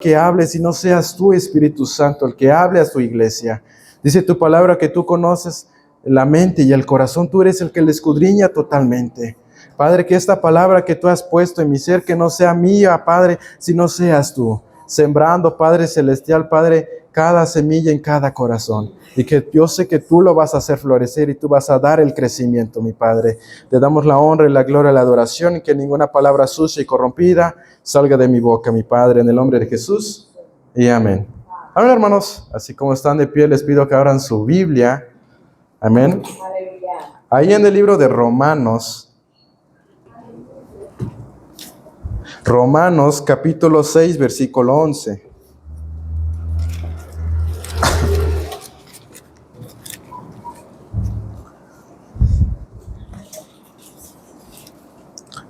que hables y no seas tú, Espíritu Santo, el que hable a tu iglesia. Dice tu palabra que tú conoces la mente y el corazón, tú eres el que le escudriña totalmente. Padre, que esta palabra que tú has puesto en mi ser, que no sea mía, Padre, sino seas tú, sembrando, Padre Celestial, Padre, cada semilla en cada corazón. Y que yo sé que tú lo vas a hacer florecer y tú vas a dar el crecimiento, mi Padre. Te damos la honra y la gloria y la adoración, y que ninguna palabra sucia y corrompida salga de mi boca, mi Padre, en el nombre de Jesús. Y amén. Amén, hermanos. Así como están de pie, les pido que abran su Biblia. Amén. Ahí en el libro de Romanos, capítulo 6, versículo 11.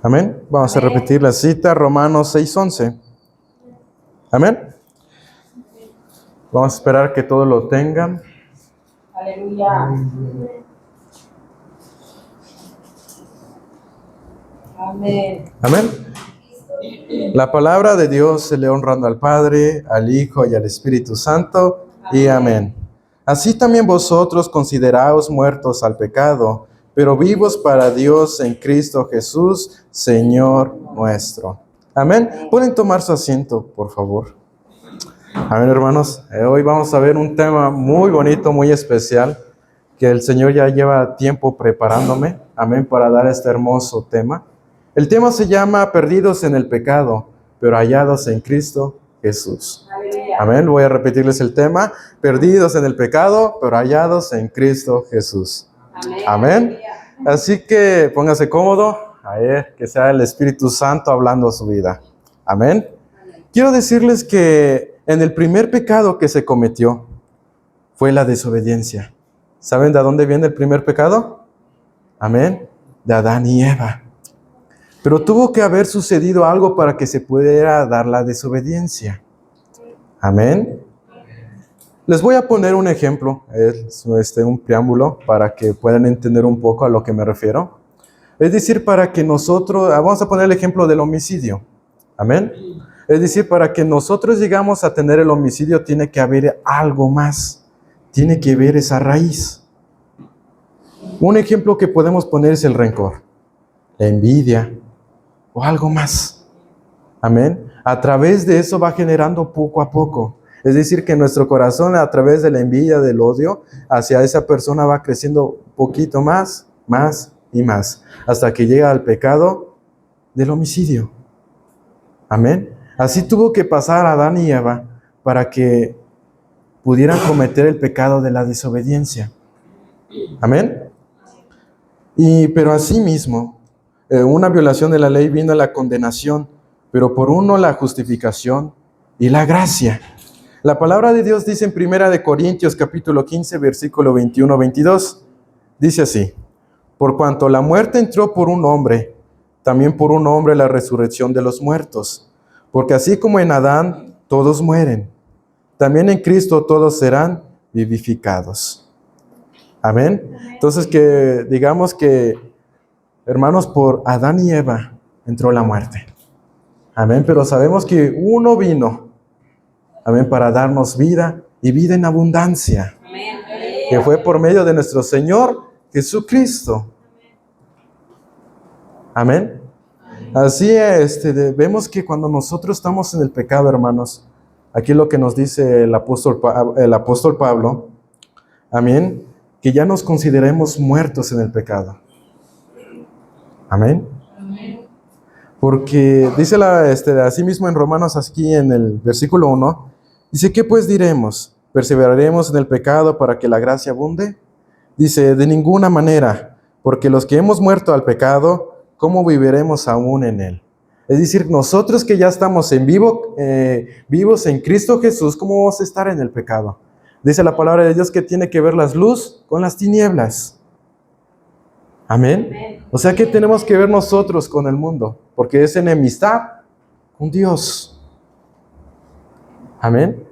Amén. Vamos a repetir la cita, Romanos 6, 11. Amén. Vamos a esperar que todos lo tengan. Aleluya. Amén. Amén. La palabra de Dios se le honrando al Padre, al Hijo y al Espíritu Santo. Y amén. Así también vosotros consideraos muertos al pecado, pero vivos para Dios en Cristo Jesús, Señor nuestro. Amén. ¿Pueden tomar su asiento, por favor? Amén, hermanos. Hoy vamos a ver un tema muy bonito, muy especial, que el Señor ya lleva tiempo preparándome, amén, para dar este hermoso tema. El tema se llama Perdidos en el pecado, pero hallados en Cristo Jesús. Amén. Voy a repetirles el tema: perdidos en el pecado, pero hallados en Cristo Jesús. Amén. Así que póngase cómodo, que sea el Espíritu Santo hablando a su vida. Amén. Quiero decirles que en el primer pecado que se cometió fue la desobediencia. ¿Saben de dónde viene el primer pecado? Amén. De Adán y Eva. Pero tuvo que haber sucedido algo para que se pudiera dar la desobediencia. Amén. Les voy a poner un ejemplo, un preámbulo, para que puedan entender un poco a lo que me refiero. Es decir, para que nosotros, vamos a poner el ejemplo del homicidio. Amén. Es decir, para que nosotros llegamos a tener el homicidio, tiene que haber algo más. Tiene que haber esa raíz. Un ejemplo que podemos poner es el rencor, la envidia o algo más. Amén. A través de eso va generando poco a poco. Es decir, que nuestro corazón, a través de la envidia, del odio, hacia esa persona va creciendo un poquito más y más, hasta que llega al pecado del homicidio. Amén. Así tuvo que pasar Adán y Eva para que pudieran cometer el pecado de la desobediencia. Amén. Pero asimismo, una violación de la ley vino la condenación, pero por uno la justificación y la gracia. La palabra de Dios dice en 1 Corintios capítulo 15, versículo 21-22, dice así: por cuanto la muerte entró por un hombre, también por un hombre la resurrección de los muertos. Porque así como en Adán todos mueren, también en Cristo todos serán vivificados. Amén. Entonces que digamos que, hermanos, por Adán y Eva entró la muerte. Amén. Pero sabemos que uno vino, amén, para darnos vida y vida en abundancia. Amén. Que fue por medio de nuestro Señor Jesucristo. Amén. Así vemos que cuando nosotros estamos en el pecado, hermanos, aquí lo que nos dice el apóstol Pablo, amén, que ya nos consideremos muertos en el pecado. Amén. Porque dice así mismo en Romanos, aquí en el versículo 1, dice: ¿qué pues diremos? ¿Perseveraremos en el pecado para que la gracia abunde? Dice: de ninguna manera, porque los que hemos muerto al pecado, ¿cómo viviremos aún en él? Es decir, nosotros que ya estamos vivos en Cristo Jesús, ¿cómo vamos a estar en el pecado? Dice la palabra de Dios que tiene que ver las luz con las tinieblas. Amén. O sea que tenemos que ver nosotros con el mundo, porque es enemistad con Dios. Amén.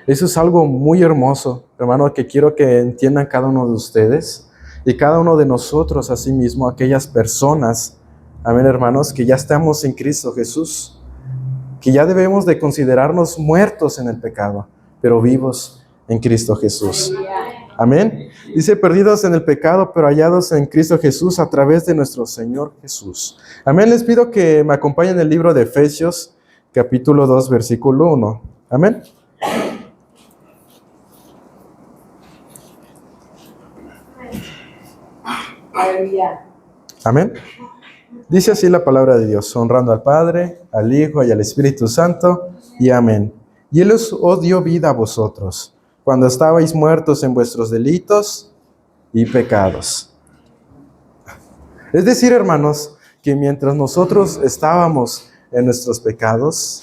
Eso es algo muy hermoso, hermano, que quiero que entiendan cada uno de ustedes y cada uno de nosotros, asimismo, aquellas personas, amén, hermanos, que ya estamos en Cristo Jesús. que ya debemos de considerarnos muertos en el pecado, pero vivos en Cristo Jesús. Amén. Dice, perdidos en el pecado, pero hallados en Cristo Jesús a través de nuestro Señor Jesús. Amén. Les pido que me acompañen en el libro de Efesios, capítulo 2, versículo 1. Amén. Aleluya. Amén. Dice así la palabra de Dios, honrando al Padre, al Hijo y al Espíritu Santo, y amén. Y Él os dio vida a vosotros, cuando estabais muertos en vuestros delitos y pecados. Es decir, hermanos, que mientras nosotros estábamos en nuestros pecados,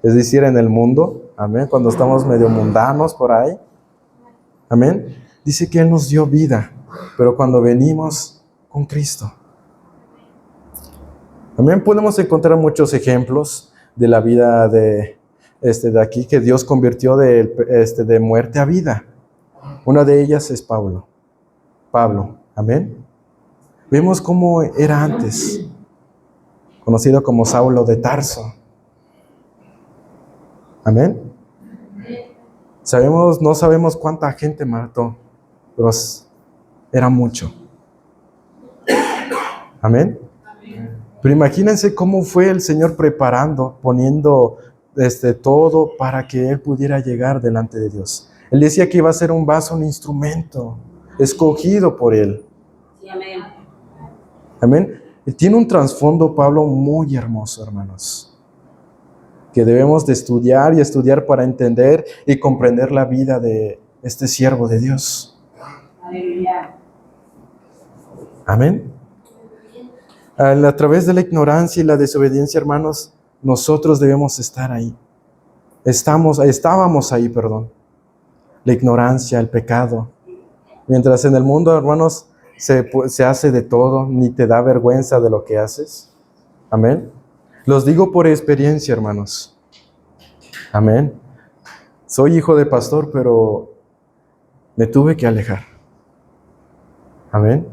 es decir, en el mundo, amén, cuando estamos medio mundanos por ahí, amén, dice que Él nos dio vida, pero cuando venimos con Cristo. También podemos encontrar muchos ejemplos de la vida de aquí que Dios convirtió de muerte a vida. Una de ellas es Pablo, amén. Vemos cómo era antes, conocido como Saulo de Tarso, amén. No sabemos cuánta gente mató, pero era mucho, amén. Pero imagínense cómo fue el Señor preparando, poniendo todo para que Él pudiera llegar delante de Dios. Él decía que iba a ser un vaso, un instrumento, escogido por Él. Sí, amén. Amén. Y tiene un trasfondo, Pablo, muy hermoso, hermanos, que debemos de estudiar y estudiar para entender y comprender la vida de este siervo de Dios. Aleluya. Amén. A través de la ignorancia y la desobediencia, hermanos, nosotros debemos estar ahí. Estábamos ahí, perdón. La ignorancia, el pecado. Mientras en el mundo, hermanos, se hace de todo, ni te da vergüenza de lo que haces. Amén. Los digo por experiencia, hermanos. Amén. Soy hijo de pastor, pero me tuve que alejar. Amén.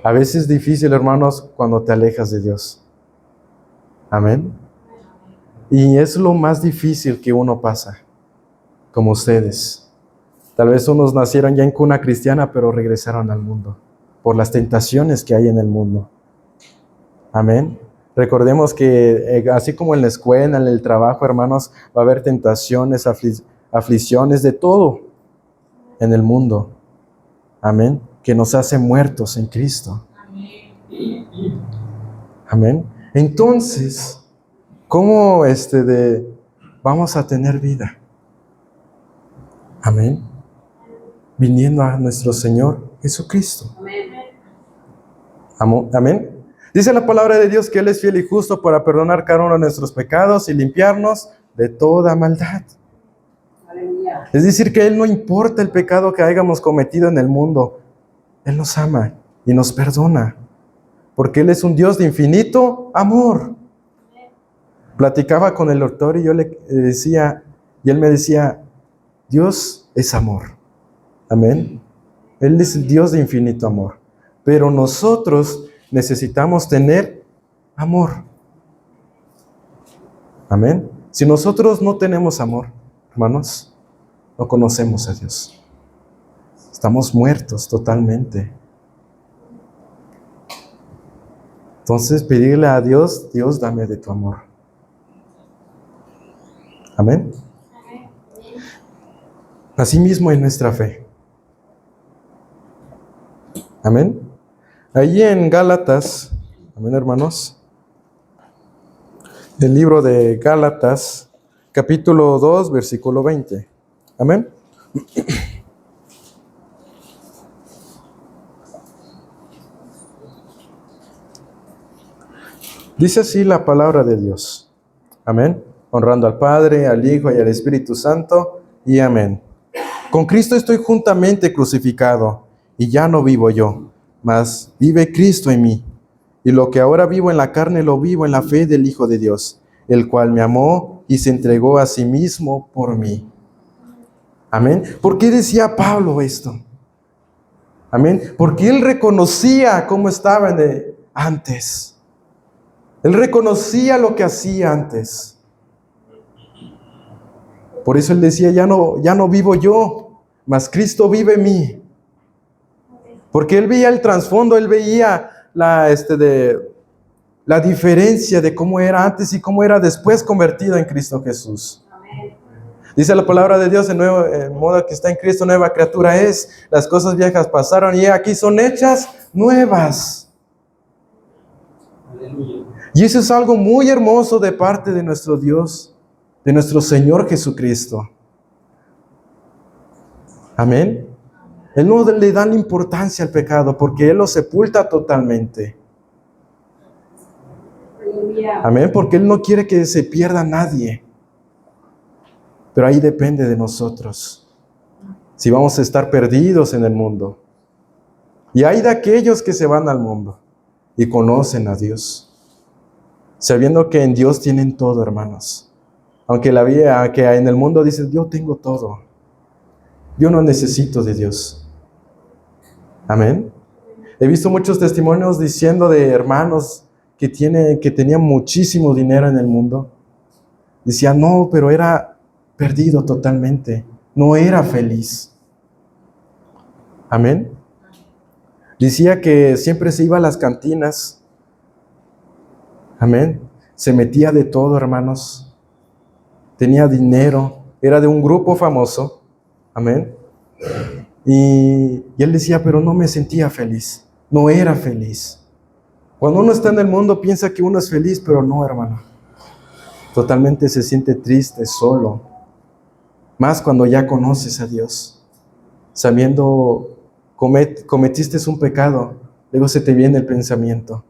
A veces es difícil, hermanos, cuando te alejas de Dios. Amén. Y es lo más difícil que uno pasa, como ustedes. Tal vez unos nacieron ya en cuna cristiana, pero regresaron al mundo, por las tentaciones que hay en el mundo. Amén. Recordemos que así como en la escuela, en el trabajo, hermanos, va a haber tentaciones, aflicciones, de todo en el mundo. Amén. Que nos hace muertos en Cristo. Amén. Entonces, ¿cómo vamos a tener vida? Amén. Viniendo a nuestro Señor Jesucristo. Amén. Dice la palabra de Dios que Él es fiel y justo para perdonar cada uno de nuestros pecados y limpiarnos de toda maldad. Aleluya. Es decir, que Él no importa el pecado que hayamos cometido en el mundo. Él nos ama y nos perdona, porque Él es un Dios de infinito amor. Platicaba con el doctor y yo le decía, y él me decía, Dios es amor. Amén. Él es el Dios de infinito amor. Pero nosotros necesitamos tener amor. Amén. Si nosotros no tenemos amor, hermanos, no conocemos a Dios. Estamos muertos totalmente. Entonces, pedirle a Dios, Dios, dame de tu amor. Amén. Asimismo en nuestra fe. Amén. Ahí en Gálatas, amén, hermanos. El libro de Gálatas, capítulo 2, versículo 20. Amén. Dice así la palabra de Dios. Amén. Honrando al Padre, al Hijo y al Espíritu Santo. Y amén. Con Cristo estoy juntamente crucificado, y ya no vivo yo, mas vive Cristo en mí. Y lo que ahora vivo en la carne, lo vivo en la fe del Hijo de Dios, el cual me amó y se entregó a sí mismo por mí. Amén. ¿Por qué decía Pablo esto? Amén. Porque él reconocía cómo estaba antes. Él reconocía lo que hacía antes. Por eso él decía, ya no vivo yo, mas Cristo vive en mí. Porque él veía el trasfondo, él veía la diferencia de cómo era antes y cómo era después convertido en Cristo Jesús. Dice la palabra de Dios, en modo que está en Cristo, nueva criatura es. Las cosas viejas pasaron y aquí son hechas nuevas. Aleluya. Y eso es algo muy hermoso de parte de nuestro Dios, de nuestro Señor Jesucristo. Amén. Él no le da importancia al pecado porque Él lo sepulta totalmente. Amén, porque Él no quiere que se pierda nadie. Pero ahí depende de nosotros. Si vamos a estar perdidos en el mundo. Y hay de aquellos que se van al mundo y conocen a Dios, sabiendo que en Dios tienen todo, hermanos. Aunque la vida que en el mundo dice, yo tengo todo. Yo no necesito de Dios. Amén. He visto muchos testimonios diciendo de hermanos que tenían muchísimo dinero en el mundo. Decían, no, pero era perdido totalmente. No era feliz. Amén. Decía que siempre se iba a las cantinas. Amén. Se metía de todo, hermanos. Tenía dinero. Era de un grupo famoso. Amén. Y él decía, pero no me sentía feliz. No era feliz. Cuando uno está en el mundo piensa que uno es feliz, pero no, hermano. Totalmente se siente triste, solo. Más cuando ya conoces a Dios. Sabiendo, cometiste un pecado, luego se te viene el pensamiento.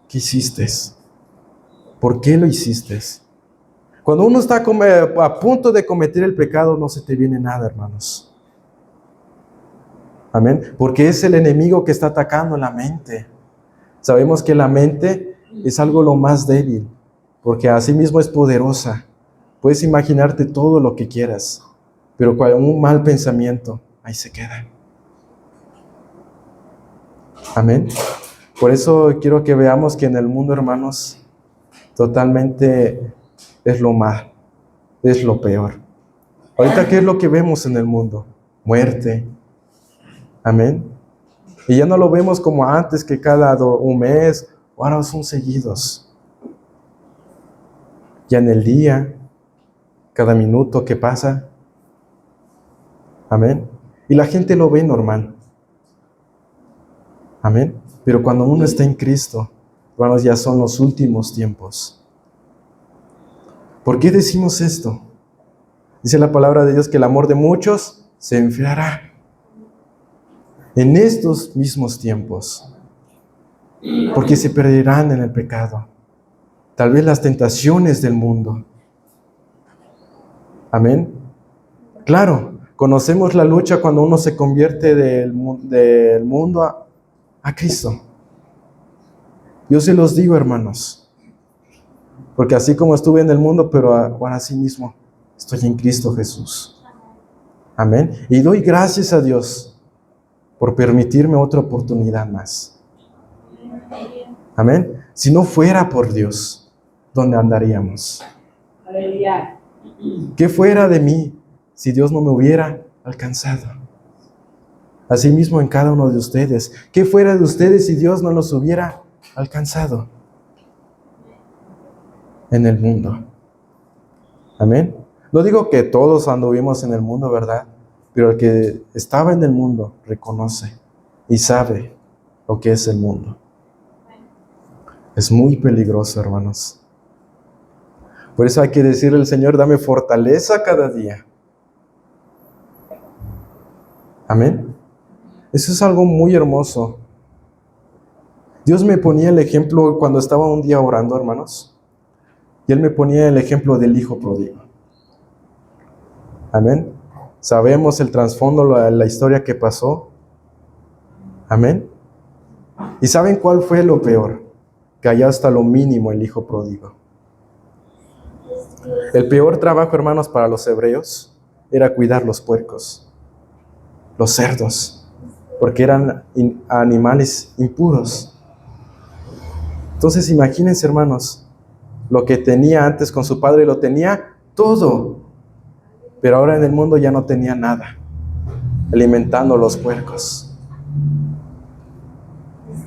¿Qué hiciste? ¿Por qué lo hiciste? Cuando uno está a punto de cometer el pecado, no se te viene nada, hermanos. Amén. Porque es el enemigo que está atacando la mente. Sabemos que la mente es algo lo más débil, porque así mismo es poderosa. Puedes imaginarte todo lo que quieras, pero con un mal pensamiento, ahí se queda. Amén. Por eso quiero que veamos que en el mundo, hermanos, totalmente es lo mal, es lo peor. Ahorita, ¿qué es lo que vemos en el mundo? Muerte. Amén. Y ya no lo vemos como antes, que cada un mes, ahora son seguidos. Ya en el día, cada minuto que pasa. Amén. Y la gente lo ve normal. Amén. Pero cuando uno está en Cristo, hermanos, ya son los últimos tiempos. ¿Por qué decimos esto? Dice la palabra de Dios que el amor de muchos se enfriará. En estos mismos tiempos, porque se perderán en el pecado, tal vez las tentaciones del mundo. Amén. Claro, conocemos la lucha cuando uno se convierte del mundo a Cristo. Yo se los digo, hermanos, porque así como estuve en el mundo, pero ahora sí mismo estoy en Cristo Jesús. Amén. Y doy gracias a Dios por permitirme otra oportunidad más. Amén. Si no fuera por Dios, ¿dónde andaríamos? Aleluya. ¿Qué fuera de mí si Dios no me hubiera alcanzado? Asimismo en cada uno de ustedes. ¿Qué fuera de ustedes si Dios no los hubiera alcanzado? En el mundo. Amén. No digo que todos anduvimos en el mundo, ¿verdad? Pero el que estaba en el mundo reconoce y sabe lo que es el mundo. Es muy peligroso, hermanos. Por eso hay que decirle al Señor, dame fortaleza cada día. Amén. Eso es algo muy hermoso. Dios me ponía el ejemplo cuando estaba un día orando, hermanos. Y Él me ponía el ejemplo del hijo pródigo. Amén. Sabemos el trasfondo, la historia que pasó. Amén. ¿Y saben cuál fue lo peor? Que allá hasta lo mínimo el hijo pródigo. El peor trabajo, hermanos, para los hebreos era cuidar los puercos, los cerdos, porque eran animales impuros. Entonces imagínense, hermanos, lo que tenía antes con su padre, lo tenía todo. pero ahora en el mundo ya no tenía nada, alimentando a los puercos.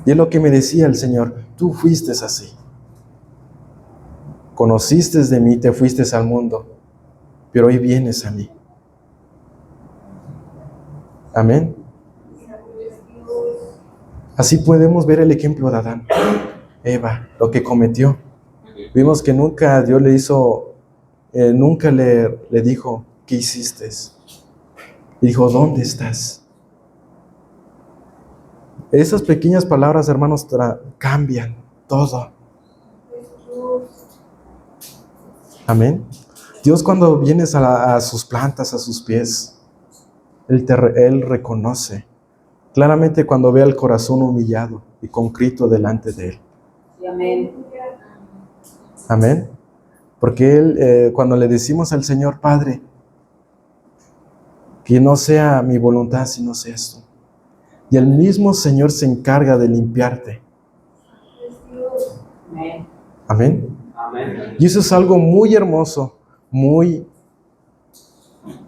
Y es lo que me decía el Señor, tú fuiste así. Conociste de mí, te fuiste al mundo, pero hoy vienes a mí. Amén. Así podemos ver el ejemplo de Adán, Eva, lo que cometió. Vimos que nunca Dios le hizo, nunca le dijo, ¿qué hiciste? Y dijo, ¿dónde estás? Esas pequeñas palabras, hermanos, cambian todo. Amén. Dios, cuando vienes a sus plantas, a sus pies, Él reconoce claramente cuando ve el corazón humillado y contrito delante de Él. Amén. Amén. Porque Él, cuando le decimos al Señor, Padre, que no sea mi voluntad, sino seas tú. Y el mismo Señor se encarga de limpiarte. Amén. Amén. Amén. Y eso es algo muy hermoso,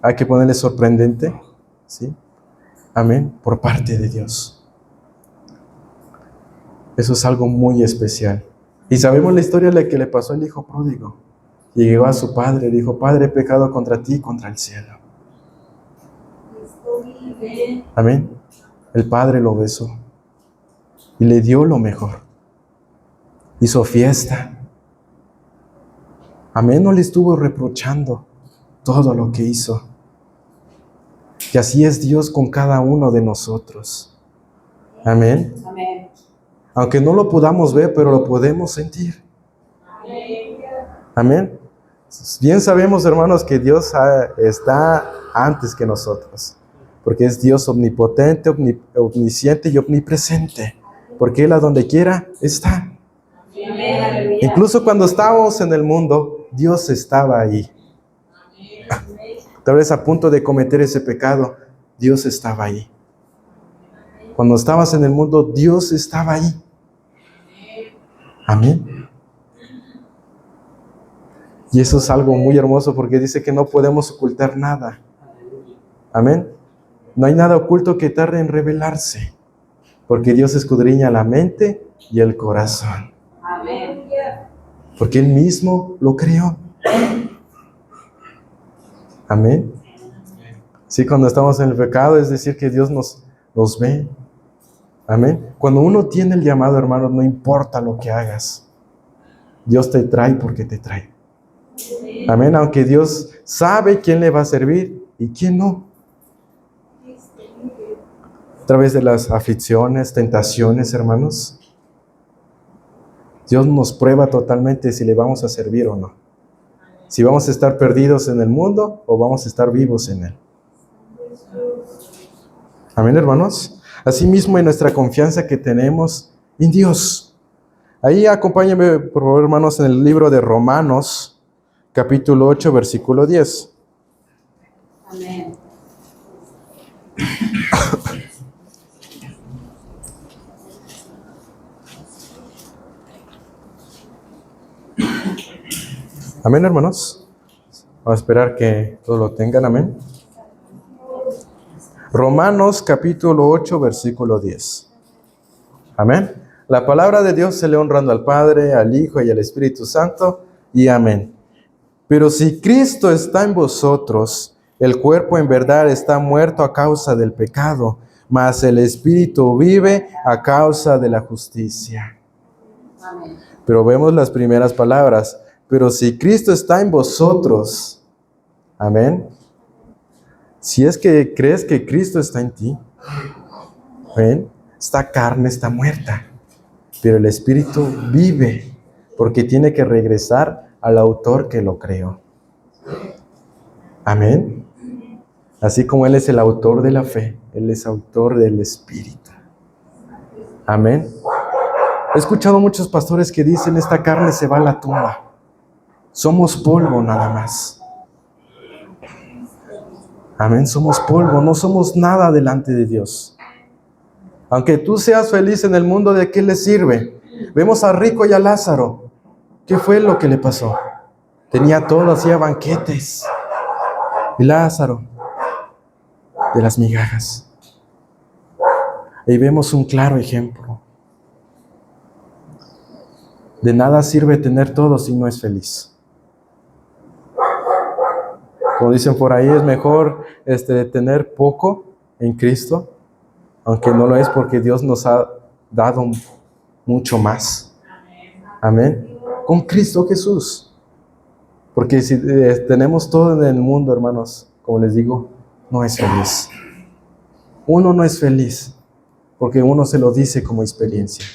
hay que ponerle sorprendente, ¿sí? Amén, por parte de Dios. Eso es algo muy especial. Y sabemos la historia de la que le pasó al hijo pródigo. Y llegó a su padre, dijo, Padre, he pecado contra ti y contra el cielo. Amén. El padre lo besó y le dio lo mejor. Hizo fiesta. Amén, no le estuvo reprochando todo lo que hizo. Y así es Dios con cada uno de nosotros. Amén. Amén. Aunque no lo podamos ver, pero lo podemos sentir. Amén. Bien sabemos, hermanos, que Dios está antes que nosotros. Porque es Dios omnipotente, omnisciente y omnipresente. Porque Él a donde quiera está. Amén. Incluso cuando estábamos en el mundo, Dios estaba ahí. Tal vez a punto de cometer ese pecado, Dios estaba ahí. Cuando estabas en el mundo, Dios estaba ahí. Amén. Y eso es algo muy hermoso porque dice que no podemos ocultar nada. Amén. No hay nada oculto que tarde en revelarse, porque Dios escudriña la mente y el corazón. Amén. Porque Él mismo lo creó. Amén. Sí, cuando estamos en el pecado, es decir, que Dios nos ve. Amén. Cuando uno tiene el llamado, hermano, no importa lo que hagas. Dios te trae porque te trae. Amén. Aunque Dios sabe quién le va a servir y quién no. A través de las aflicciones, tentaciones, hermanos, Dios nos prueba totalmente si le vamos a servir o no. Si vamos a estar perdidos en el mundo o vamos a estar vivos en Él. Amén, hermanos. Asimismo, en nuestra confianza que tenemos en Dios. Ahí acompáñenme, por favor, hermanos, en el libro de Romanos, capítulo 8, versículo 10. Amén. Amén, hermanos. Vamos a esperar que todos lo tengan. Amén. Romanos capítulo 8, versículo 10. Amén. La palabra de Dios se le honrando al Padre, al Hijo y al Espíritu Santo. Y amén. Pero si Cristo está en vosotros, el cuerpo en verdad está muerto a causa del pecado, mas el Espíritu vive a causa de la justicia. Amén. Pero vemos las primeras palabras. Pero si Cristo está en vosotros, amén. Si es que crees que Cristo está en ti, amén, esta carne está muerta, pero el Espíritu vive, porque tiene que regresar al autor que lo creó. Amén. Así como Él es el autor de la fe, Él es autor del Espíritu. Amén. He escuchado muchos pastores que dicen, esta carne se va a la tumba. Somos polvo nada más. Amén, somos polvo, no somos nada delante de Dios. Aunque tú seas feliz en el mundo, ¿de qué le sirve? Vemos a rico y a Lázaro. ¿Qué fue lo que le pasó? Tenía todo, hacía banquetes. Y Lázaro, de las migajas. Ahí vemos un claro ejemplo. De nada sirve tener todo si no es feliz. Como dicen por ahí, es mejor tener poco en Cristo, aunque no lo es, porque Dios nos ha dado mucho más. Amén. Con Cristo Jesús. Porque si tenemos todo en el mundo, hermanos, como les digo, no es feliz. Uno no es feliz, porque uno se lo dice como experiencia.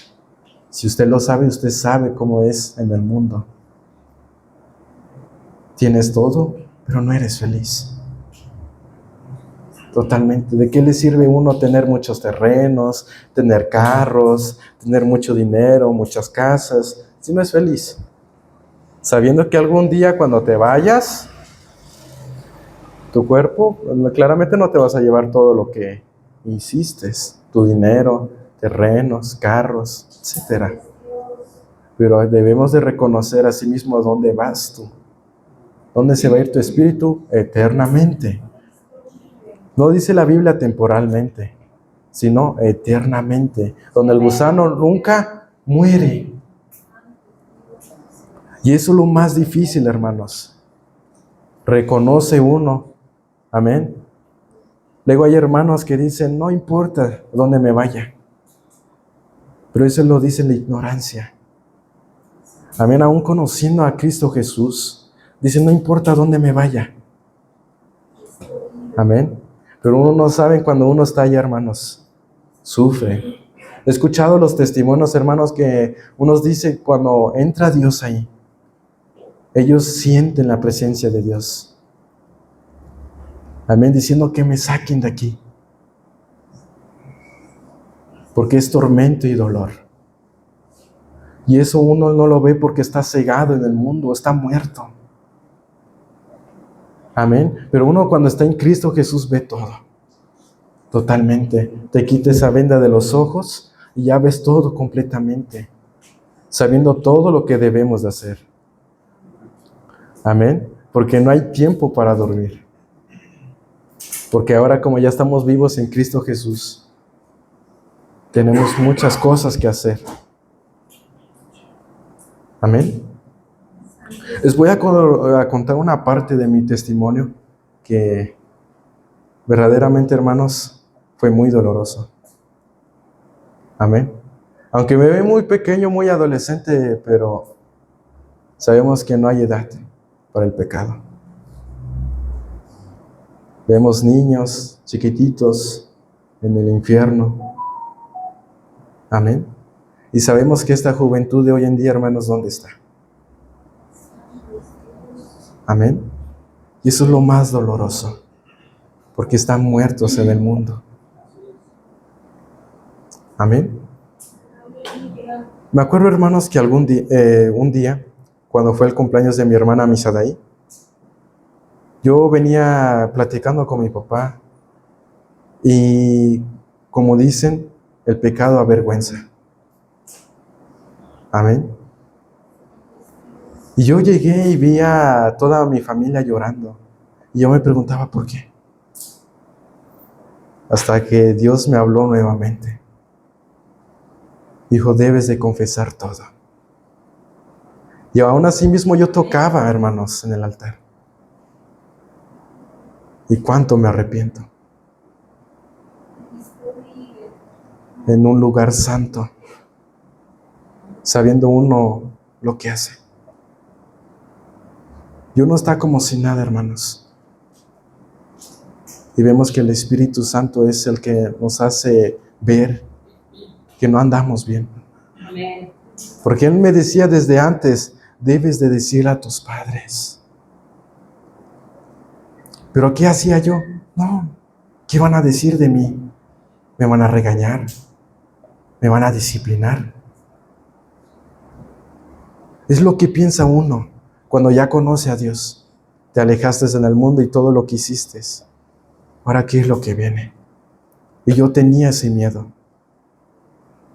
Si usted lo sabe, usted sabe cómo es en el mundo. Tienes todo, pero no eres feliz. Totalmente. ¿De qué le sirve a uno tener muchos terrenos, tener carros, tener mucho dinero, muchas casas, si no es feliz? Sabiendo que algún día cuando te vayas, tu cuerpo, claramente no te vas a llevar todo lo que hiciste, tu dinero, terrenos, carros, etcétera. Pero debemos de reconocer a sí mismo a dónde vas tú. ¿Dónde se va a ir tu espíritu? Eternamente. No dice la Biblia temporalmente, sino eternamente, donde el gusano nunca muere. Y eso es lo más difícil, hermanos. Reconoce uno. Amén. Luego hay hermanos que dicen, no importa dónde me vaya. Pero eso lo dice la ignorancia. Amén. Aún conociendo a Cristo Jesús, dice, no importa dónde me vaya. Amén. Pero uno no sabe cuando uno está allá, hermanos. Sufre. He escuchado los testimonios, hermanos, que unos dicen cuando entra Dios ahí, ellos sienten la presencia de Dios. Amén, diciendo que me saquen de aquí. Porque es tormento y dolor. Y eso uno no lo ve porque está cegado en el mundo, está muerto. Amén. Pero uno cuando está en Cristo Jesús ve todo. Totalmente. Te quita esa venda de los ojos y ya ves todo completamente. Sabiendo todo lo que debemos de hacer. Amén. Porque no hay tiempo para dormir. Porque ahora como ya estamos vivos en Cristo Jesús, tenemos muchas cosas que hacer. Amén. Les voy a contar una parte de mi testimonio que verdaderamente, hermanos, fue muy doloroso. Amén. Aunque me ve muy pequeño, muy adolescente, pero sabemos que no hay edad para el pecado. Vemos niños chiquititos en el infierno. Amén. Y sabemos que esta juventud de hoy en día, hermanos, ¿dónde está? Amén. Y eso es lo más doloroso, porque están muertos en el mundo. Amén. Me acuerdo, hermanos, que un día, cuando fue el cumpleaños de mi hermana Misadai, yo venía platicando con mi papá y, como dicen, el pecado avergüenza. Amén. Y yo llegué y vi a toda mi familia llorando. Y yo me preguntaba por qué. Hasta que Dios me habló nuevamente. Dijo, debes de confesar todo. Y aún así mismo yo tocaba, hermanos, en el altar. Y cuánto me arrepiento. En un lugar santo, sabiendo uno lo que hace. Y uno está como si nada, hermanos. Y vemos que el Espíritu Santo es el que nos hace ver que no andamos bien. Amén. Porque Él me decía desde antes, debes de decir a tus padres. ¿Pero qué hacía yo? No, ¿qué van a decir de mí? ¿Me van a regañar? ¿Me van a disciplinar? Es lo que piensa uno cuando ya conoce a Dios. Te alejaste en el mundo y todo lo que hiciste. Ahora, ¿qué es lo que viene? Y yo tenía ese miedo.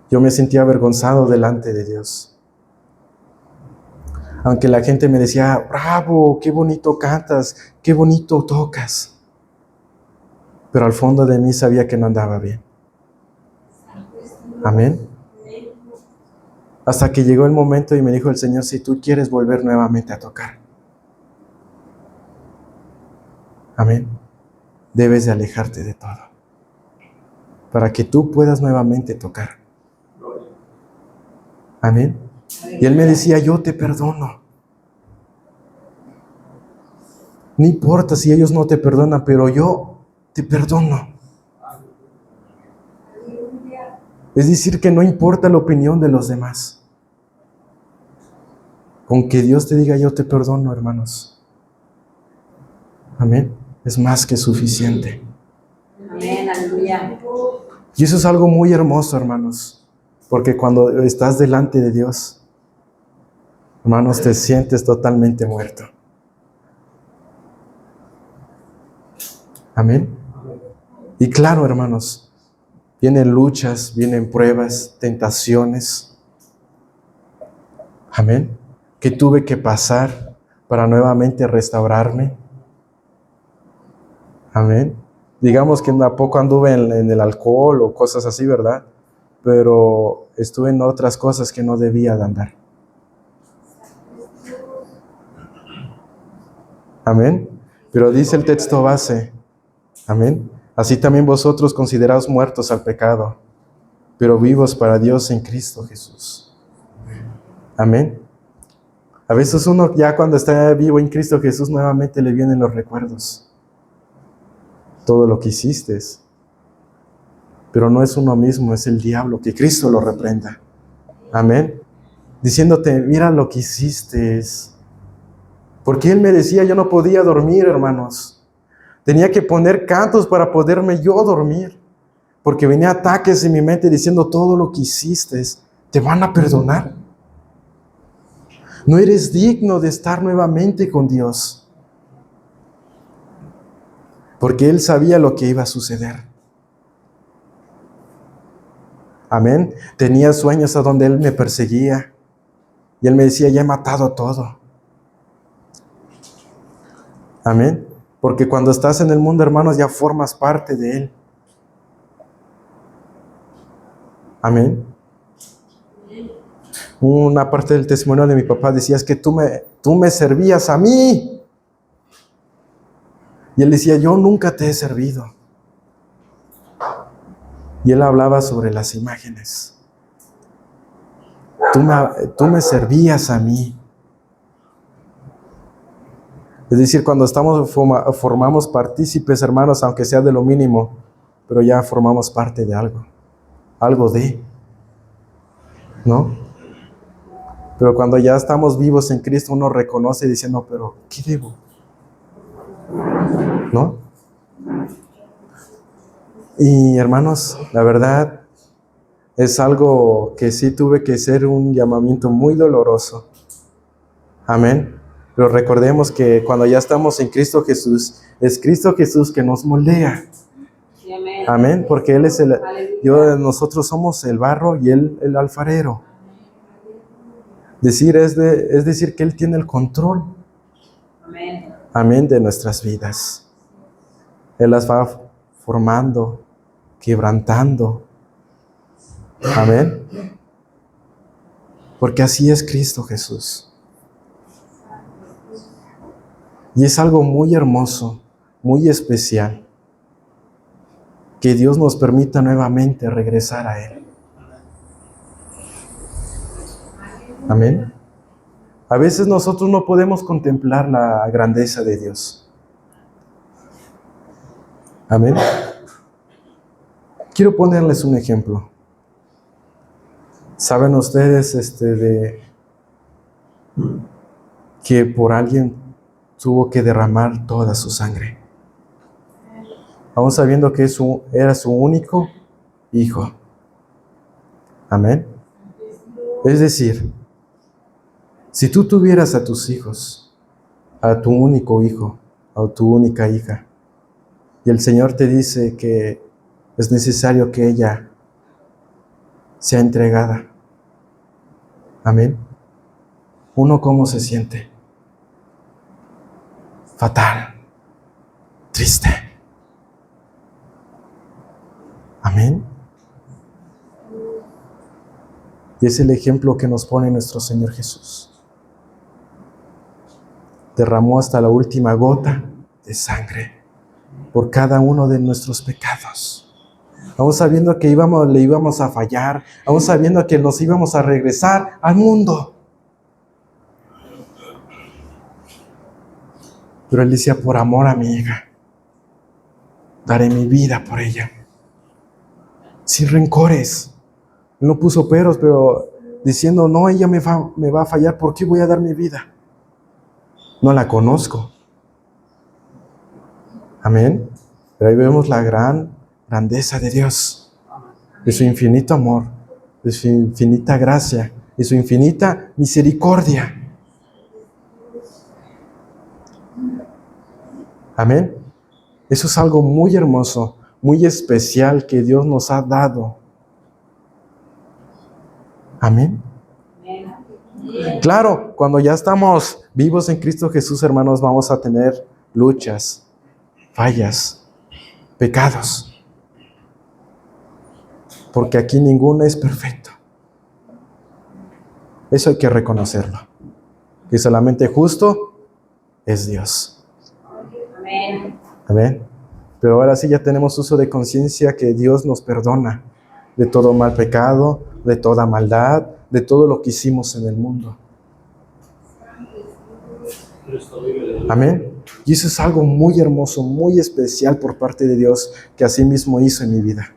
Yo me sentía avergonzado delante de Dios. Aunque la gente me decía, bravo, qué bonito cantas, qué bonito tocas. Pero al fondo de mí sabía que no andaba bien. Amén. Hasta que llegó el momento y me dijo el Señor, si tú quieres volver nuevamente a tocar, amén, debes de alejarte de todo, para que tú puedas nuevamente tocar. Amén. Y Él me decía, yo te perdono. No importa si ellos no te perdonan, pero yo te perdono. Es decir, que no importa la opinión de los demás. Con que Dios te diga, yo te perdono, hermanos. Amén. Es más que suficiente. Amén, aleluya. Y eso es algo muy hermoso, hermanos. Porque cuando estás delante de Dios, hermanos, te sientes totalmente muerto. Amén. Y claro, hermanos, vienen luchas, vienen pruebas, tentaciones. Amén. Que tuve que pasar para nuevamente restaurarme. Amén. Digamos que a poco anduve en el alcohol o cosas así, ¿verdad? Pero estuve en otras cosas que no debía de andar. Amén. Pero dice el texto base, amén. Así también vosotros consideraos muertos al pecado, pero vivos para Dios en Cristo Jesús. Amén. A veces uno ya cuando está vivo en Cristo Jesús nuevamente le vienen los recuerdos. Todo lo que hiciste. Pero no es uno mismo, es el diablo, que Cristo lo reprenda. Amén. Diciéndote, mira lo que hiciste. Porque Él me decía, yo no podía dormir, hermanos. Tenía que poner cantos para poderme yo dormir. Porque venía ataques en mi mente diciendo, todo lo que hiciste, te van a perdonar. No eres digno de estar nuevamente con Dios. Porque Él sabía lo que iba a suceder. Amén. Tenía sueños a donde Él me perseguía. Y Él me decía, ya he matado todo. Amén. Porque cuando estás en el mundo, hermanos, ya formas parte de Él. Amén. Una parte del testimonio de mi papá decía, es que tú me servías a mí. Y él decía, yo nunca te he servido. Y él hablaba sobre las imágenes. Tú me servías a mí. Es decir, cuando formamos partícipes, hermanos, aunque sea de lo mínimo, pero ya formamos parte de algo de, ¿no? Pero cuando ya estamos vivos en Cristo, uno reconoce diciendo, pero ¿qué debo? ¿No? Y hermanos, la verdad es algo que sí tuve que hacer un llamamiento muy doloroso. Amén. Pero recordemos que cuando ya estamos en Cristo Jesús, es Cristo Jesús que nos moldea. Amén. Porque Él es nosotros somos el barro y Él el alfarero. Es decir, que Él tiene el control. Amén. Amén, de nuestras vidas. Él las va formando, quebrantando. Amén. Porque así es Cristo Jesús. Y es algo muy hermoso, muy especial, que Dios nos permita nuevamente regresar a Él. Amén. A veces nosotros no podemos contemplar la grandeza de Dios. Amén. Quiero ponerles un ejemplo. ¿Saben ustedes que por alguien tuvo que derramar toda su sangre? Aún sabiendo que era su único hijo. Amén. Es decir, si tú tuvieras a tus hijos, a tu único hijo, a tu única hija, y el Señor te dice que es necesario que ella sea entregada. Amén. ¿Uno cómo se siente? Fatal, triste. Amén. Y es el ejemplo que nos pone nuestro Señor Jesús. Derramó hasta la última gota de sangre por cada uno de nuestros pecados. Aún sabiendo que le íbamos a fallar, aún sabiendo que nos íbamos a regresar al mundo. Pero Él decía, por amor a mi hija, daré mi vida por ella. Sin rencores. Él no puso peros, pero diciendo, no, ella me va a fallar, ¿por qué voy a dar mi vida? No la conozco. Amén. Pero ahí vemos la grandeza de Dios, de su infinito amor, de su infinita gracia, de su infinita misericordia. Amén. Eso es algo muy hermoso, muy especial que Dios nos ha dado. Amén. Claro, cuando ya estamos vivos en Cristo Jesús, hermanos, vamos a tener luchas, fallas, pecados. Porque aquí ninguno es perfecto. Eso hay que reconocerlo. Que solamente justo es Dios. Amén. Amén. Pero ahora sí ya tenemos uso de conciencia que Dios nos perdona de todo mal pecado, de toda maldad, de todo lo que hicimos en el mundo. Amén. Y eso es algo muy hermoso, muy especial por parte de Dios que así mismo hizo en mi vida.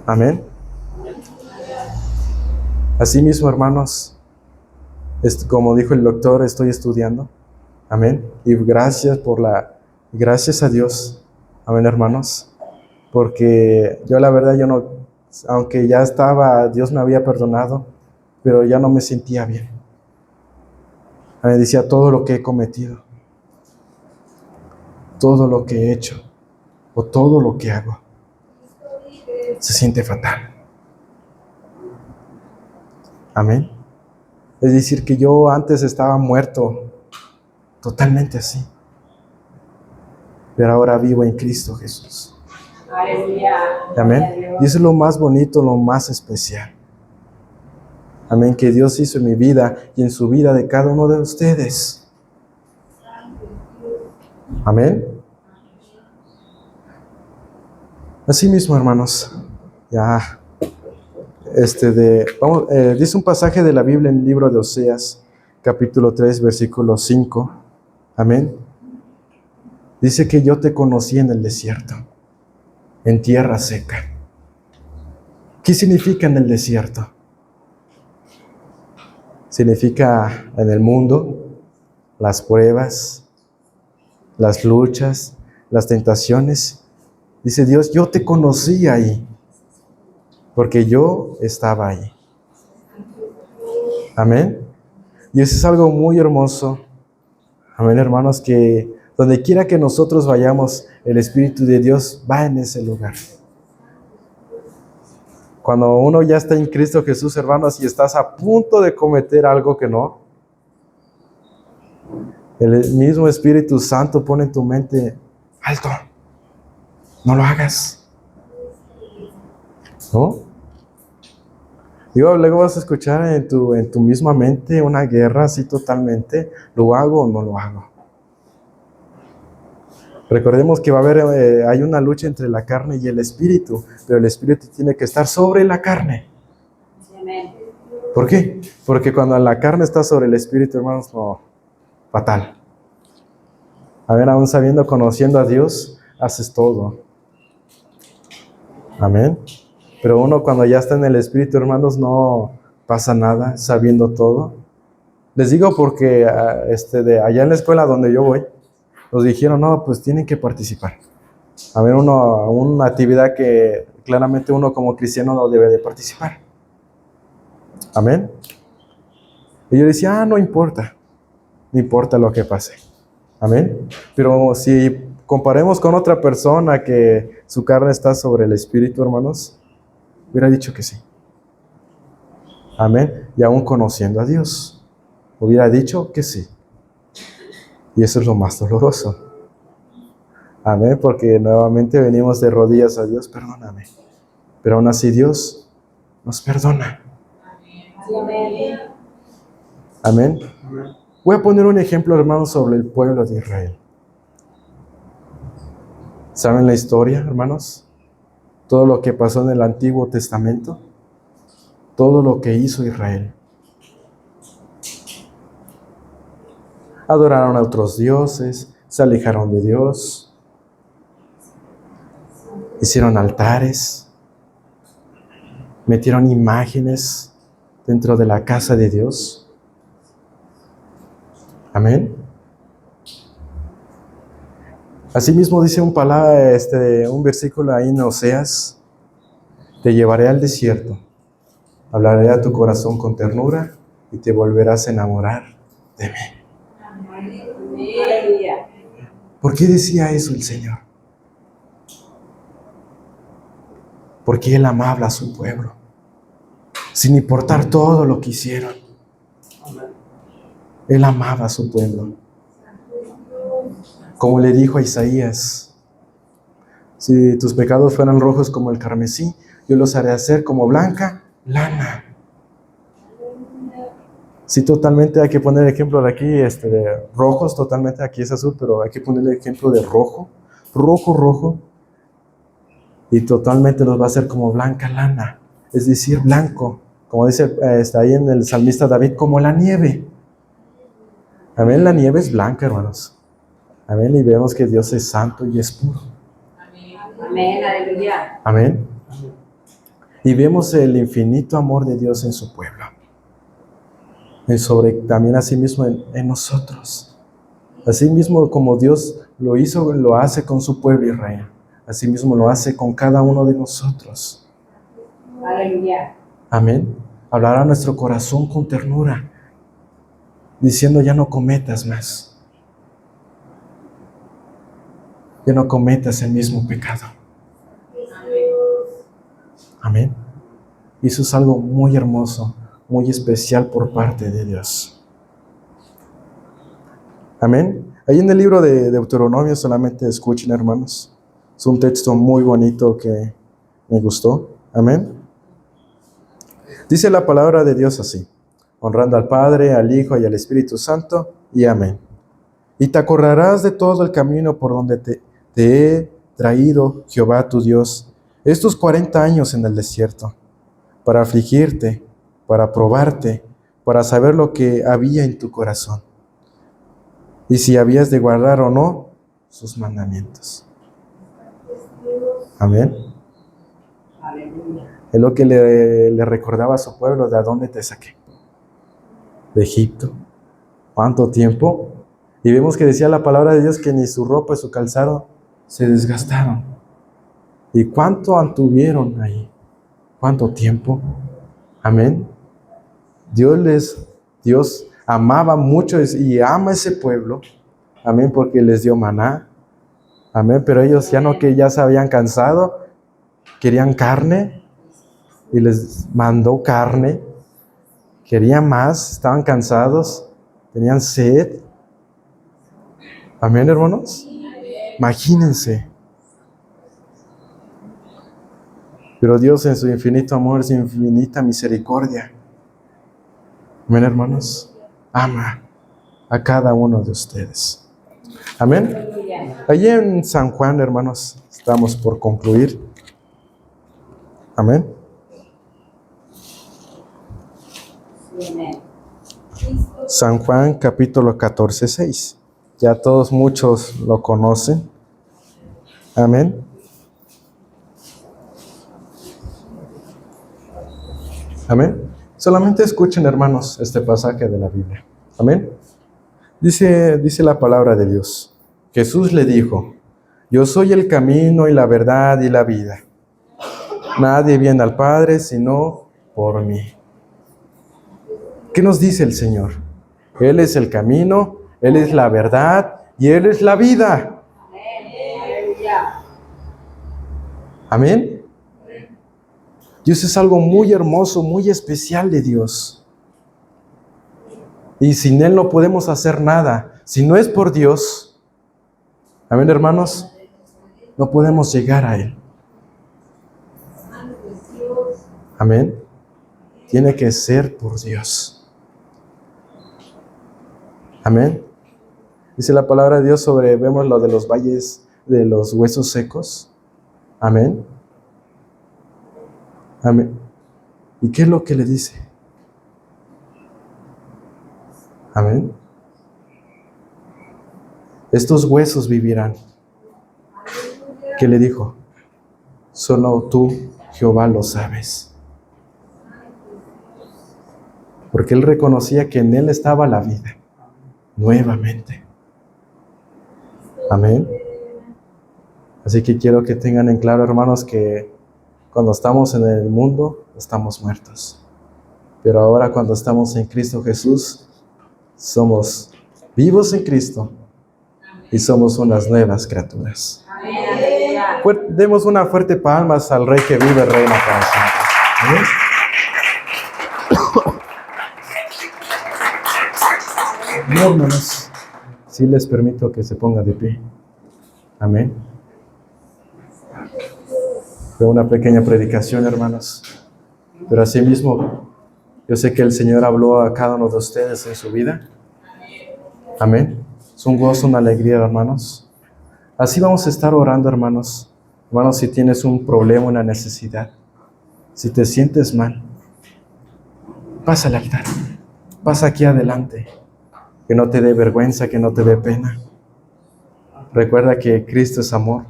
Amén. Así mismo, hermanos, como dijo el doctor, estoy estudiando. Amén. Y gracias a Dios. Amén, hermanos. Porque yo la verdad, aunque ya Dios me había perdonado, pero ya no me sentía bien. Me decía todo lo que he cometido, todo lo que he hecho, o todo lo que hago, se siente fatal. Amén. Es decir, que yo antes estaba muerto, totalmente así, pero ahora vivo en Cristo Jesús. Aleluya. Amén. Y eso es lo más bonito, lo más especial. Amén, que Dios hizo en mi vida y en su vida de cada uno de ustedes. Amén. Así mismo, hermanos, ya, dice un pasaje de la Biblia en el libro de Oseas, capítulo 3, versículo 5. Amén. Dice que yo te conocí en el desierto, en tierra seca. ¿Qué significa en el desierto? Significa en el mundo, las pruebas, las luchas, las tentaciones. Dice Dios, yo te conocí ahí, porque yo estaba ahí. Amén. Y eso es algo muy hermoso. Amén, hermanos, que donde quiera que nosotros vayamos, el Espíritu de Dios va en ese lugar. Cuando uno ya está en Cristo Jesús, hermanos, y estás a punto de cometer algo que no, el mismo Espíritu Santo pone en tu mente, alto, no lo hagas. ¿No? Digo, luego vas a escuchar en tu misma mente una guerra así totalmente, ¿lo hago o no lo hago? Recordemos que hay una lucha entre la carne y el espíritu, pero el espíritu tiene que estar sobre la carne. ¿Por qué? Porque cuando la carne está sobre el espíritu, hermanos, no, fatal. A ver, aún sabiendo, conociendo a Dios, haces todo. Amén. Pero uno cuando ya está en el espíritu, hermanos, no pasa nada, sabiendo todo. Les digo porque allá en la escuela donde yo voy, nos dijeron, no, pues tienen que participar. A ver, una actividad que claramente uno como cristiano no debe de participar. Amén. Y yo decía, no importa lo que pase. Amén. Pero si comparemos con otra persona que su carne está sobre el espíritu, hermanos, hubiera dicho que sí. Amén. Y aún conociendo a Dios, hubiera dicho que sí. Y eso es lo más doloroso. Amén, porque nuevamente venimos de rodillas a Dios, perdóname. Pero aún así Dios nos perdona. Amén. Amén. Voy a poner un ejemplo, hermanos, sobre el pueblo de Israel. ¿Saben la historia, hermanos? Todo lo que pasó en el Antiguo Testamento. Todo lo que hizo Israel. Adoraron a otros dioses, se alejaron de Dios, hicieron altares, metieron imágenes dentro de la casa de Dios. Amén. Asimismo dice un versículo ahí en Oseas: te llevaré al desierto, hablaré a tu corazón con ternura y te volverás a enamorar de mí. Aleluya. ¿Por qué decía eso el Señor? Porque Él amaba a su pueblo, sin importar todo lo que hicieron. Él amaba a su pueblo. Como le dijo a Isaías: si tus pecados fueran rojos como el carmesí, yo los haré hacer como blanca lana. Sí, totalmente hay que poner el ejemplo de aquí, de rojos, totalmente aquí es azul, pero hay que poner el ejemplo de rojo, rojo, y totalmente los va a hacer como blanca lana, es decir, blanco, como dice está ahí en el salmista David, como la nieve. Amén, la nieve es blanca, hermanos. Amén, y vemos que Dios es santo y es puro. Amén. Aleluya. Amén. Y vemos el infinito amor de Dios en su pueblo. Y también así mismo en nosotros. Así mismo como Dios lo hizo, lo hace con su pueblo Israel. Así mismo lo hace con cada uno de nosotros. Aleluya. Amén. Hablará a nuestro corazón con ternura, diciendo: ya no cometas más. Ya no cometas el mismo pecado. Amén. Y eso es algo muy hermoso, muy especial por parte de Dios. Amén. Ahí en el libro de Deuteronomio, solamente escuchen, hermanos. Es un texto muy bonito que me gustó. Amén. Dice la palabra de Dios así: honrando al Padre, al Hijo y al Espíritu Santo, y amén. Y te acordarás de todo el camino por donde te he traído, Jehová tu Dios, estos 40 años en el desierto, para afligirte, para probarte, para saber lo que había en tu corazón, y si habías de guardar o no sus mandamientos. Amén. Aleluya. Es lo que le recordaba a su pueblo: ¿de dónde te saqué? De Egipto. ¿Cuánto tiempo? Y vemos que decía la palabra de Dios que ni su ropa y su calzado se desgastaron. ¿Y cuánto anduvieron ahí? ¿Cuánto tiempo? Amén. Dios amaba mucho y ama a ese pueblo. Amén, porque les dio maná. Amén, pero ellos ya se habían cansado, querían carne y les mandó carne. Querían más, estaban cansados, tenían sed. Amén, hermanos. Imagínense. Pero Dios en su infinito amor, su infinita misericordia, amén, hermanos, ama a cada uno de ustedes. Amén. Aleluya. Allí en San Juan, hermanos, estamos por concluir. Amén. Amén. San Juan capítulo 14, 6. Ya todos muchos lo conocen. Amén. Amén. Solamente escuchen, hermanos, este pasaje de la Biblia. Amén. Dice la palabra de Dios. Jesús le dijo: yo soy el camino y la verdad y la vida. Nadie viene al Padre sino por mí. ¿Qué nos dice el Señor? Él es el camino, Él es la verdad y Él es la vida. Aleluya. Amén. Dios es algo muy hermoso, muy especial de Dios. Y sin Él no podemos hacer nada. Si no es por Dios, amén, hermanos, no podemos llegar a Él. Amén. Tiene que ser por Dios. Amén. Dice la palabra de Dios sobre, vemos lo de los valles de los huesos secos. Amén. Amén. ¿Y qué es lo que le dice? Amén. Estos huesos vivirán. ¿Qué le dijo? Solo tú, Jehová, lo sabes. Porque él reconocía que en él estaba la vida. Nuevamente. Amén. Así que quiero que tengan en claro, hermanos, que cuando estamos en el mundo, estamos muertos. Pero ahora cuando estamos en Cristo Jesús, somos vivos en Cristo y somos unas nuevas criaturas. Demos una fuerte palmas al Rey que vive, reina para siempre. ¿Amén? No, hermanos, sí les permito que se ponga de pie. Amén. Fue una pequeña predicación, hermanos. Pero asimismo, yo sé que el Señor habló a cada uno de ustedes en su vida. Amén. Es un gozo, una alegría, hermanos. Así vamos a estar orando, hermanos. Hermanos, si tienes un problema, una necesidad, si te sientes mal, pasa al altar. Pasa aquí adelante. Que no te dé vergüenza, que no te dé pena. Recuerda que Cristo es amor.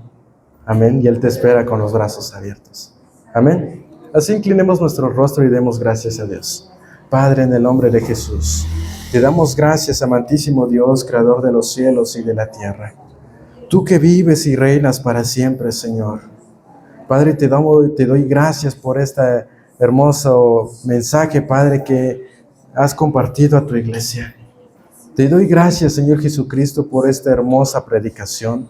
Amén. Y Él te espera con los brazos abiertos. Amén. Así inclinemos nuestro rostro y demos gracias a Dios. Padre, en el nombre de Jesús, te damos gracias, amantísimo Dios, Creador de los cielos y de la tierra. Tú que vives y reinas para siempre, Señor. Padre, te doy gracias por este hermoso mensaje, Padre, que has compartido a tu iglesia. Te doy gracias, Señor Jesucristo, por esta hermosa predicación.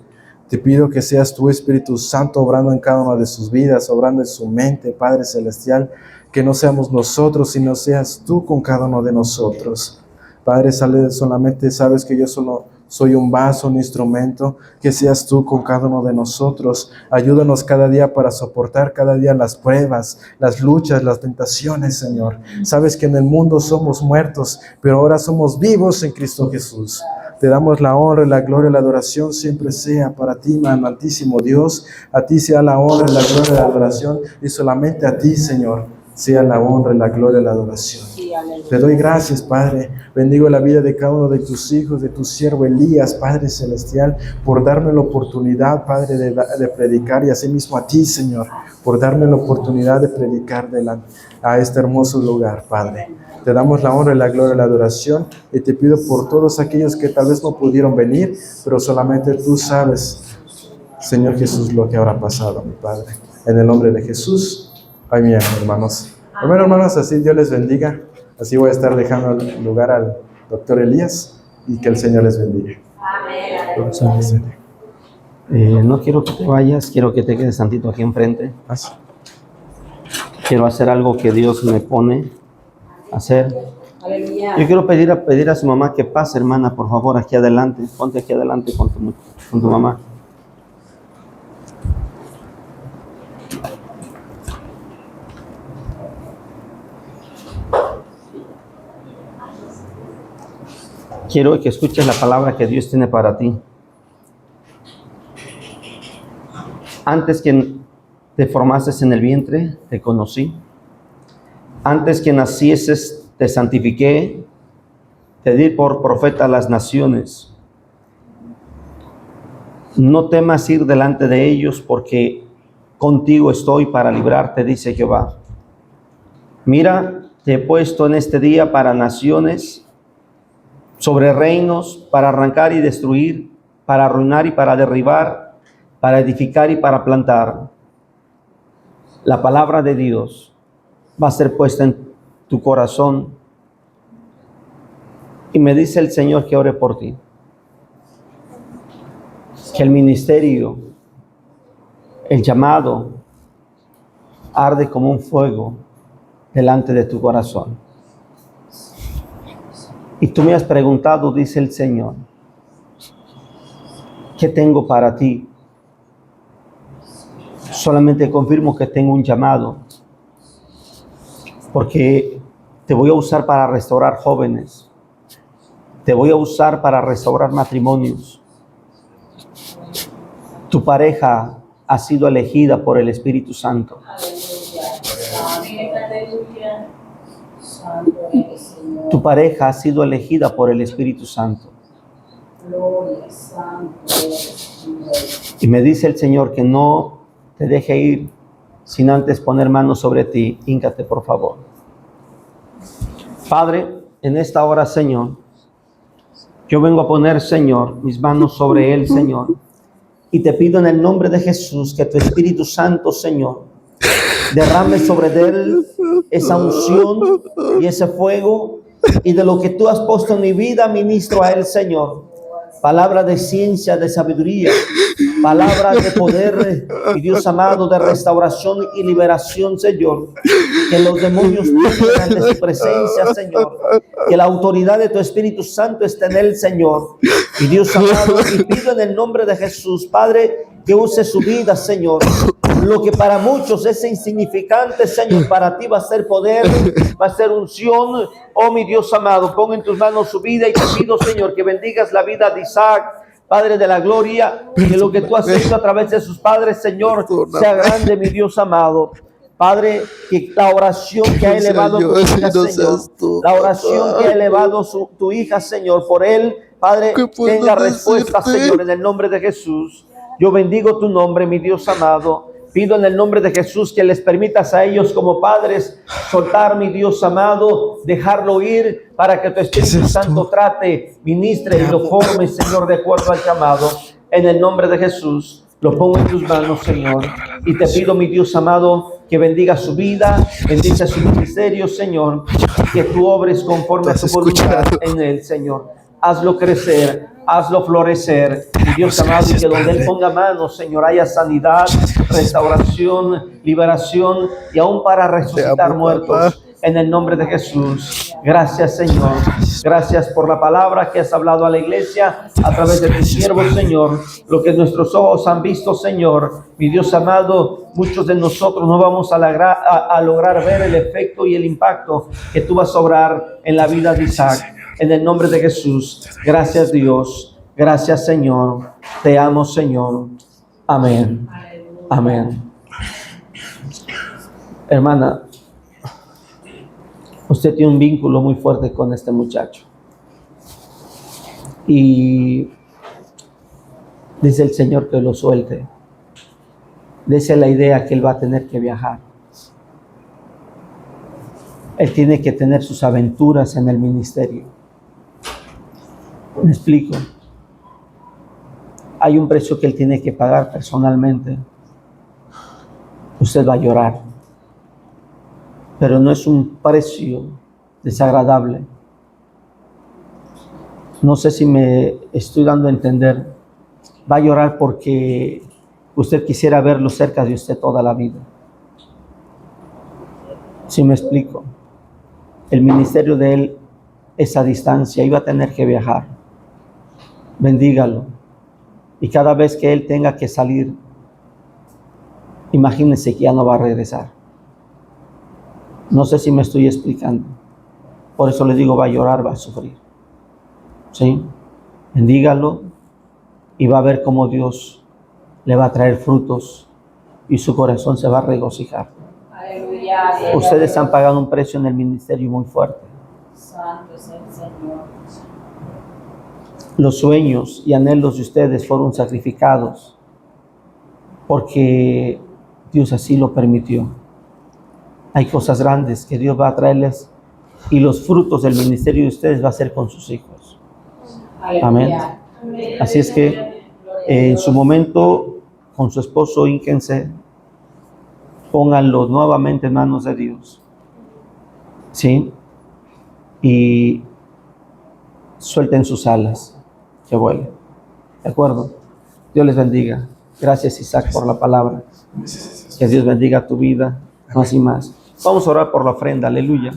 Te pido que seas tú, Espíritu Santo, obrando en cada una de sus vidas, obrando en su mente, Padre Celestial, que no seamos nosotros, sino seas tú con cada uno de nosotros. Padre, solamente sabes que yo solo soy un vaso, un instrumento, que seas tú con cada uno de nosotros. Ayúdanos cada día para soportar cada día las pruebas, las luchas, las tentaciones, Señor. Sabes que en el mundo somos muertos, pero ahora somos vivos en Cristo Jesús. Te damos la honra, la gloria y la adoración siempre sea para ti, amantísimo Dios. A ti sea la honra, la gloria y la adoración, y solamente a ti, Señor, sea la honra, la gloria y la adoración. Te doy gracias, Padre. Bendigo la vida de cada uno de tus hijos, de tu siervo Elías, Padre Celestial, por darme la oportunidad, Padre, de predicar, y asimismo a ti, Señor, por darme la oportunidad de predicar a este hermoso lugar, Padre. Te damos la honra, la gloria y la adoración, y te pido por todos aquellos que tal vez no pudieron venir, pero solamente tú sabes, Señor Jesús, lo que habrá pasado, mi Padre. En el nombre de Jesús, amén, hermanos. Amén, hermanos, así Dios les bendiga. Así voy a estar dejando el lugar al doctor Elías, y que el Señor les bendiga. Amén. No quiero que te vayas, quiero que te quedes tantito aquí enfrente. Quiero hacer algo que Dios me pone a hacer. Yo quiero pedir a su mamá que pase, hermana, por favor, aquí adelante. Ponte aquí adelante con tu mamá. Quiero que escuches la palabra que Dios tiene para ti. Antes que te formases en el vientre, te conocí. Antes que nacieses, te santifiqué. Te di por profeta a las naciones. No temas ir delante de ellos, porque contigo estoy para librarte, dice Jehová. Mira, te he puesto en este día para naciones, sobre reinos, para arrancar y destruir, para arruinar y para derribar, para edificar y para plantar. La palabra de Dios va a ser puesta en tu corazón. Y me dice el Señor que ore por ti. Que el ministerio, el llamado arde como un fuego delante de tu corazón. Y tú me has preguntado, dice el Señor, ¿qué tengo para ti? Solamente confirmo que tengo un llamado, porque te voy a usar para restaurar jóvenes, te voy a usar para restaurar matrimonios. Tu pareja ha sido elegida por el Espíritu Santo. Tu pareja ha sido elegida por el Espíritu Santo. Y me dice el Señor que no te deje ir sin antes poner manos sobre ti. Híncate, por favor. Padre, en esta hora, Señor, yo vengo a poner, Señor, mis manos sobre él, Señor. Y te pido en el nombre de Jesús que tu Espíritu Santo, Señor, derrame sobre él esa unción y ese fuego. Y de lo que tú has puesto en mi vida, ministro a él, Señor. Palabra de ciencia, de sabiduría, palabra de poder, y Dios amado, de restauración y liberación, Señor. Que los demonios tengan de su presencia, Señor. Que la autoridad de tu Espíritu Santo esté en él, Señor. Y Dios amado, y pido en el nombre de Jesús, Padre, que use su vida, Señor. Lo que para muchos es insignificante, Señor, para ti va a ser poder, va a ser unción. Oh, mi Dios amado, pon en tus manos su vida y te pido, Señor, que bendigas la vida de Isaac, Padre de la gloria, que lo que tú has hecho a través de sus padres, Señor, sea grande, mi Dios amado. Padre, que la oración que ha elevado tu hija, Señor, la oración que ha elevado tu hija, Señor, por él, Padre, tenga respuesta, Señor, en el nombre de Jesús. Yo bendigo tu nombre, mi Dios amado. Pido en el nombre de Jesús que les permitas a ellos como padres soltar, mi Dios amado, dejarlo ir para que tu Espíritu Santo trate, ministre y lo forme, Señor, de acuerdo al llamado. En el nombre de Jesús, lo pongo en tus manos, Señor. Y te pido, mi Dios amado, que bendiga su vida, bendice su ministerio, Señor. Que tú obres conforme a tu voluntad en él, Señor. Hazlo crecer, hazlo florecer. Y Dios amado, y que donde él ponga manos, Señor, haya sanidad, restauración, liberación y aún para resucitar muertos. En el nombre de Jesús. Gracias, Señor. Gracias por la palabra que has hablado a la iglesia a través de tu siervo, Señor. Lo que nuestros ojos han visto, Señor. Mi Dios amado, muchos de nosotros no vamos a lograr ver el efecto y el impacto que tú vas a obrar en la vida de Isaac. En el nombre de Jesús. Gracias, Dios. Gracias, Señor. Te amo, Señor. Amén. Amén. Hermana, usted tiene un vínculo muy fuerte con este muchacho. Y dice el Señor que lo suelte. Dice la idea que él va a tener que viajar. Él tiene que tener sus aventuras en el ministerio. Me explico. Hay un precio que él tiene que pagar personalmente. Usted va a llorar. Pero no es un precio desagradable. No sé si me estoy dando a entender. Va a llorar porque usted quisiera verlo cerca de usted toda la vida. ¿Sí me explico? El ministerio de él es a distancia. Iba a tener que viajar. Bendígalo. Y cada vez que él tenga que salir, imagínense que ya no va a regresar. No sé si me estoy explicando. Por eso le digo, va a llorar, va a sufrir. ¿Sí? Bendígalo y va a ver cómo Dios le va a traer frutos y su corazón se va a regocijar. Aleluya. Ustedes han pagado un precio en el ministerio muy fuerte. Santo es el Señor. Los sueños y anhelos de ustedes fueron sacrificados porque Dios así lo permitió. Hay cosas grandes que Dios va a traerles y los frutos del ministerio de ustedes va a ser con sus hijos. Amén. Así es que en su momento con su esposo hínquense, pónganlo nuevamente en manos de Dios. ¿Sí? Y suelten sus alas, que vuelen. ¿De acuerdo? Dios les bendiga. Gracias, Isaac, por la palabra. Que Dios bendiga tu vida más y más. Vamos a orar por la ofrenda, aleluya.